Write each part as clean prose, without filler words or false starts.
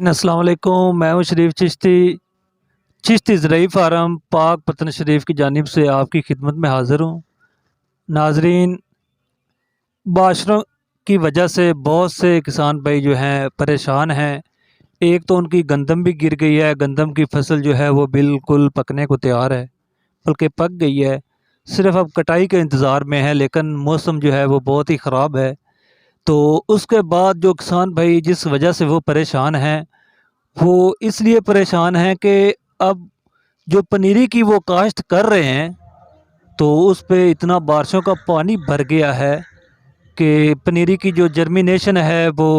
अस्सलाम वालेकुम। मैं हूँ शरीफ चिश्ती। चिश्ती ज़रई फार्म पाक पतन शरीफ की जानिब से आपकी खिदमत में हाज़िर हूँ। नाजरीन, बारिशों की वजह से बहुत से किसान भाई जो हैं परेशान हैं। एक तो उनकी गंदम भी गिर गई है, गंदम की फसल जो है वो बिल्कुल पकने को तैयार है, बल्कि पक गई है। सिर्फ अब कटाई के इंतज़ार में है, लेकिन मौसम जो है वो बहुत ही ख़राब है। तो उसके बाद जो किसान भाई जिस वजह से वो परेशान हैं, वो इसलिए परेशान हैं कि अब जो पनीरी की वो काश्त कर रहे हैं, तो उस पे इतना बारिशों का पानी भर गया है कि पनीरी की जो जर्मिनेशन है वो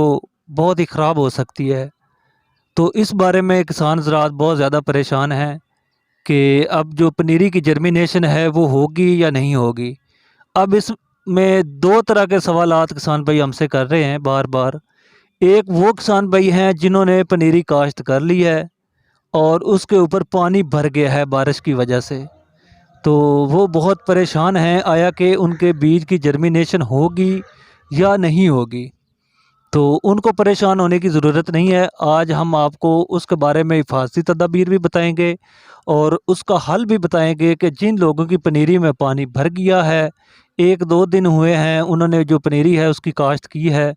बहुत ही ख़राब हो सकती है। तो इस बारे में किसान हज़रात बहुत ज़्यादा परेशान हैं कि अब जो पनीरी की जर्मिनेशन है वो होगी या नहीं होगी। अब इसमें 2 तरह के सवालात किसान भाई हमसे कर रहे हैं बार-बार। एक वो किसान भाई हैं जिन्होंने पनीरी काश्त कर ली है और उसके ऊपर पानी भर गया है बारिश की वजह से। तो वो बहुत परेशान हैं आया कि उनके बीज की जर्मिनेशन होगी या नहीं होगी। तो उनको परेशान होने की ज़रूरत नहीं है। आज हम आपको उसके बारे में हिफाज़ती तदाबीर भी बताएँगे और उसका हल भी बताएँगे कि जिन लोगों की पनीरी में पानी भर गया है, 1-2 दिन हुए हैं उन्होंने जो पनीरी है उसकी काश्त की है,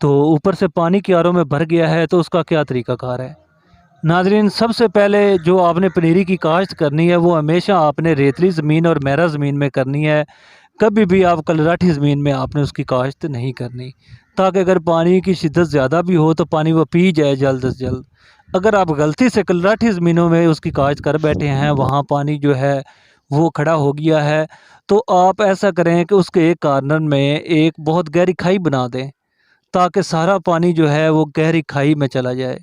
तो ऊपर से पानी क्यारों में भर गया है, तो उसका क्या तरीक़ाकार है। नाज़रीन, सबसे पहले जो आपने पनीरी की काश्त करनी है वो हमेशा आपने रेतली ज़मीन और मैरा ज़मीन में करनी है। कभी भी आप कलराठी ज़मीन में आपने उसकी काश्त नहीं करनी, ताकि अगर पानी की शिद्दत ज़्यादा भी हो तो पानी वो पी जाए जल्द से जल्द। अगर आप गलती से कलराठी ज़मीनों में उसकी काश्त कर बैठे हैं, वहाँ पानी जो है वो खड़ा हो गया है, तो आप ऐसा करें कि उसके एक कॉर्नर में एक बहुत गहरी खाई बना दें, ताकि सारा पानी जो है वो गहरी खाई में चला जाए।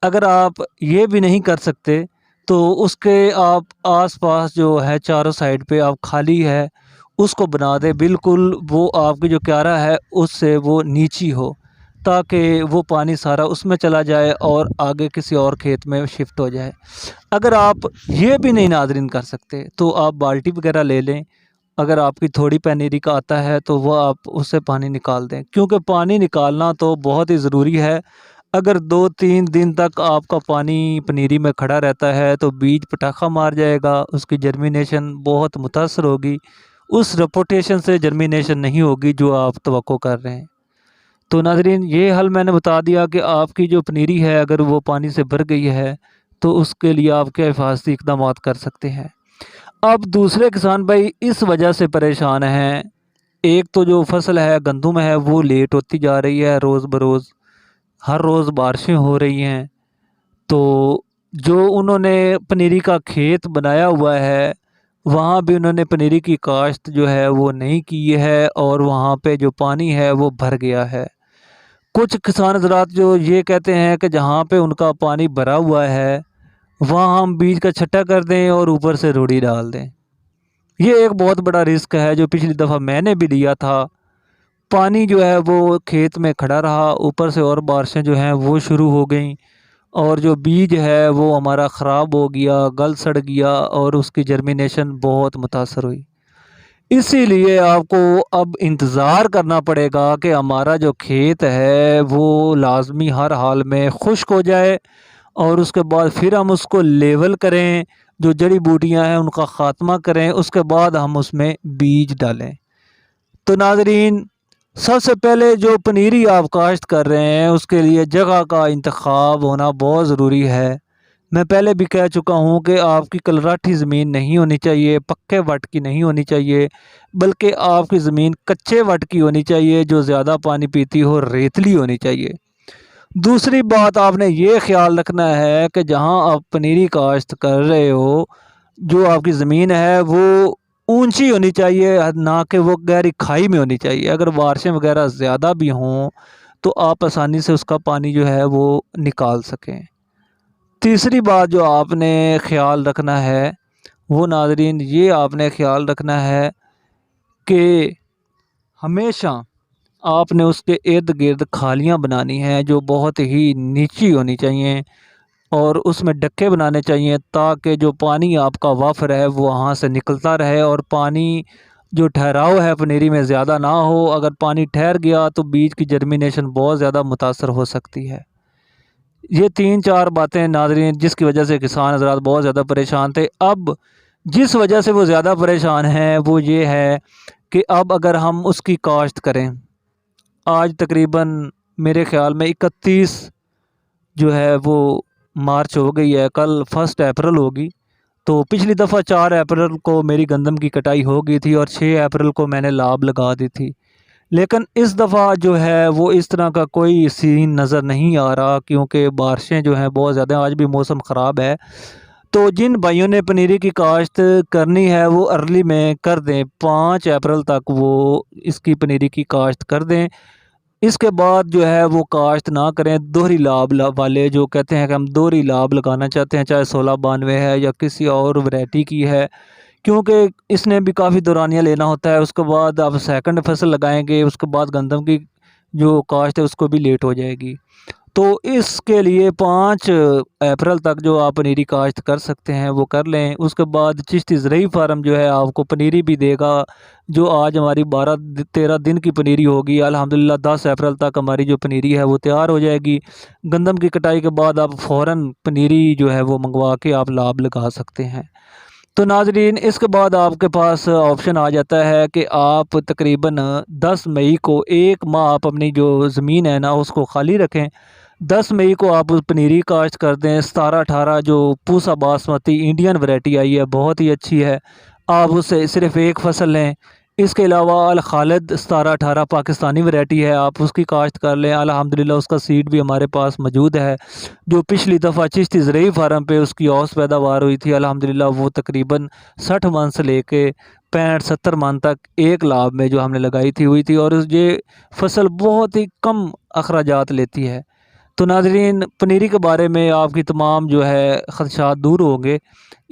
अगर आप ये भी नहीं कर सकते, तो उसके आप आस-पास जो है चारों साइड पे आप खाली है, उसको बना दें। बिल्कुल वो आपकी जो क्यारा है उससे वो नीची हो, ताकि वो पानी सारा उसमें चला जाए और आगे किसी और खेत में शिफ्ट हो जाए। अगर आप ये भी नहीं नाज़रीन कर सकते, तो आप बाल्टी वग़ैरह ले लें। अगर आपकी थोड़ी पनीरी का आता है तो वो आप उससे पानी निकाल दें, क्योंकि पानी निकालना तो बहुत ही ज़रूरी है। अगर 2-3 दिन तक आपका पानी पनीरी में खड़ा रहता है तो बीज पटाखा मार जाएगा, उसकी जर्मिनेशन बहुत मुतासर होगी, उस रेपुटेशन से जर्मिनेशन नहीं होगी जो आप तवक्को कर रहे हैं। तो नाज़रीन, ये हल मैंने बता दिया कि आपकी जो पनीरी है अगर वो पानी से भर गई है, तो उसके लिए आप क्या हिफाज़ती इक़दामात कर सकते हैं। अब दूसरे किसान भाई इस वजह से परेशान हैं, एक तो जो फसल है गंदम है वो लेट होती जा रही है रोज़ बरोज़, हर रोज़ बारिशें हो रही हैं। तो जो उन्होंने पनीरी का खेत बनाया हुआ है, वहाँ भी उन्होंने पनीरी की काश्त जो है वो नहीं की है और वहाँ पे जो पानी है वो भर गया है। कुछ किसान हज़रात जो ये कहते हैं कि जहाँ पे उनका पानी भरा हुआ है, वहाँ हम बीज का छट्टा कर दें और ऊपर से रुड़ी डाल दें। ये एक बहुत बड़ा रिस्क है जो पिछली दफ़ा मैंने भी लिया था। पानी जो है वो खेत में खड़ा रहा, ऊपर से और बारिशें जो हैं वो शुरू हो गईं और जो बीज है वो हमारा ख़राब हो गया, गल सड़ गया और उसकी जर्मिनेशन बहुत मुतासर हुई। इसीलिए आपको अब इंतज़ार करना पड़ेगा कि हमारा जो खेत है वो लाज़मी हर हाल में खुश्क हो जाए और उसके बाद फिर हम उसको लेवल करें, जो जड़ी-बूटियाँ हैं उनका ख़ात्मा करें, उसके बाद हम उसमें बीज डालें। तो नाज़रीन, सबसे पहले जो पनीरी आप काश्त कर रहे हैं उसके लिए जगह का इंतख़ाब होना बहुत ज़रूरी है। मैं पहले भी कह चुका हूँ कि आपकी कलराठी ज़मीन नहीं होनी चाहिए, पक्के वट की नहीं होनी चाहिए, बल्कि आपकी ज़मीन कच्चे वट की होनी चाहिए जो ज़्यादा पानी पीती हो, रेतली होनी चाहिए। दूसरी बात आपने ये ख़्याल रखना है कि जहाँ आप पनीरी काश्त कर रहे हो, जो आपकी ज़मीन है वो ऊंची होनी चाहिए, ना कि वो गहरी खाई में होनी चाहिए। अगर बारिशें वगैरह ज़्यादा भी हों तो आप आसानी से उसका पानी जो है वो निकाल सकें। तीसरी बात जो आपने ख़्याल रखना है, वो नाज़रीन ये आपने ख़्याल रखना है कि हमेशा आपने उसके इर्द-गिर्द खालियाँ बनानी हैं जो बहुत ही नीची होनी चाहिए और उसमें डक्के बनाने चाहिए, ताकि जो पानी आपका वाफ़र है वो वहाँ से निकलता रहे और पानी जो ठहराव है पनीरी में ज़्यादा ना हो। अगर पानी ठहर गया तो बीज की जर्मिनेशन बहुत ज़्यादा मुतासर हो सकती है। ये 3-4 बातें नाज़रीन जिसकी वजह से किसान हज़रात बहुत ज़्यादा परेशान थे। अब जिस वजह से वो ज़्यादा परेशान हैं वो ये है कि अब अगर हम उसकी काश्त करें, आज तकरीबन मेरे ख़्याल में 31 जो है वो मार्च हो गई है, कल 1 अप्रैल होगी। तो पिछली दफ़ा 4 अप्रैल को मेरी गंदम की कटाई हो गई थी और 6 अप्रैल को मैंने लाब लगा दी थी। लेकिन इस दफ़ा जो है वो इस तरह का कोई सीन नज़र नहीं आ रहा, क्योंकि बारिशें जो हैं बहुत ज़्यादा, आज भी मौसम ख़राब है। तो जिन भाइयों ने पनीरी की काश्त करनी है वो अर्ली में कर दें, 5 अप्रैल तक वो इसकी पनीरी की काश्त कर दें। इसके बाद जो है वो काश्त ना करें। दोहरी लाभ वाले जो कहते हैं कि हम दोहरी लाभ लगाना चाहते हैं, चाहे 1692 है या किसी और वैरायटी की है, क्योंकि इसने भी काफ़ी दौरानिया लेना होता है। उसके बाद आप सेकंड फसल लगाएंगे, उसके बाद गंदम की जो काश्त है उसको भी लेट हो जाएगी। तो इसके लिए 5 अप्रैल तक जो आप पनीरी काश्त कर सकते हैं वो कर लें। उसके बाद चिश्ती ज़रई फार्म जो है आपको पनीरी भी देगा। जो आज हमारी 12-13 दिन की पनीरी होगी, अल्हम्दुलिल्लाह 10 अप्रैल तक हमारी जो पनीरी है वो तैयार हो जाएगी। गंदम की कटाई के बाद आप फ़ौरन पनीरी जो है वो मंगवा के आप लाभ लगा सकते हैं। तो नाज़रीन इसके बाद आपके पास ऑप्शन आ जाता है कि आप तकरीबन 10 मई को 1 माह आप अपनी जो ज़मीन है ना उसको खाली रखें। 10 मई को आप पनीरी काश्त कर दें। 17-18 जो पूसा बासमती इंडियन वैरायटी आई है बहुत ही अच्छी है, आप उससे सिर्फ़ एक फ़सल लें। इसके अलावा अल खालिद 17-18 पाकिस्तानी वैरायटी है, आप उसकी काश्त कर लें। अल्हम्दुलिल्लाह उसका सीड भी हमारे पास मौजूद है। जो पिछली दफ़ा चिश्ती ज़रई फार्म पे उसकी औस पैदावार हुई थी, अल्हम्दुलिल्लाह वो तकरीबन 60 मन से लेके 65-70 मन तक एक लाभ में जो हमने लगाई थी हुई थी, और ये फसल बहुत ही कम अखराजात लेती है। तो नाज़रीन पनीरी के बारे में आपकी तमाम जो है ख़दशात दूर होंगे।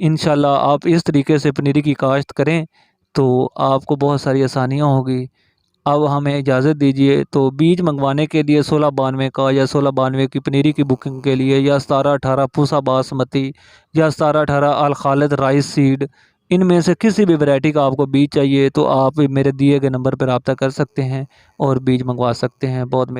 इंशाल्लाह आप इस तरीके से पनीरी की काश्त करें तो आपको बहुत सारी आसानियाँ होगी। अब हमें इजाज़त दीजिए। तो बीज मंगवाने के लिए 1692 का या 1692 की पनीरी की बुकिंग के लिए, या 17-18 पूसा बासमती या 17-18 अल खालिद राइस सीड, इनमें से किसी भी वैरायटी का आपको बीज चाहिए तो आप मेरे दिए गए नंबर पर रब्ता कर सकते हैं और बीज मंगवा सकते हैं। बहुत